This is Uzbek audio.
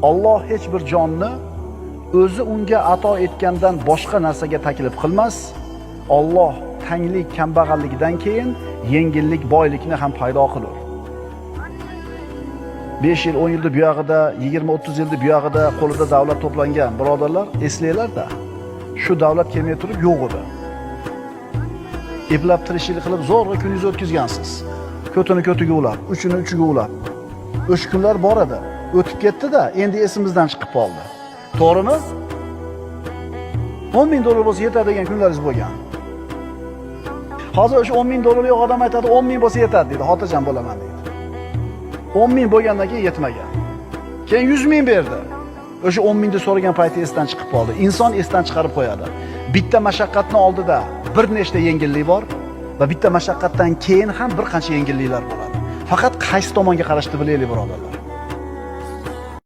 Alloh hech bir jonni o'zi unga ato etgandan boshqa narsaga taklif qilmas. Alloh tanglik, kambag'allikdan keyin yengillik, boylikni ham paydo qilur. 5 yil, 10 yilda buyog'ida, 20-30 yilda buyog'ida qo'lida davlat to'plangan birodarlar, eslanglar-da. Shu davlat kelmay turib yo'q edi. Eplab tirishchilik qilib zo'rg'a kuningizni o'tkazgansiz. Ko'tini ko'tiga ulab, uchini uchiga ulab. O'sha kunlar bor edi. O'tib ketdi-da, endi esimizdan chiqib qoldi. To'g'rimi? 10 ming dollar bo'lsa yetadi degan kunlaringiz bo'lgan. Hozir o'sha 10 ming dollar yo'q odam aytadi, 10 ming bo'lsa yetadi deydi, xotirjam bo'laman deydi. 10 ming bo'lgandan keyin yetmagan. Keyin 100 ming berdi. O'sha 10 mingni so'ragan payti esdan chiqib qoldi. Inson esdan chiqarib qo'yadi. Bitta mashaqqatni oldida bir nechta yengillik bor va bitta mashaqqatdan keyin ham bir qancha yengilliklar bo'ladi. Faqat qaysi tomonga qarashni bilaylik, birodarlar.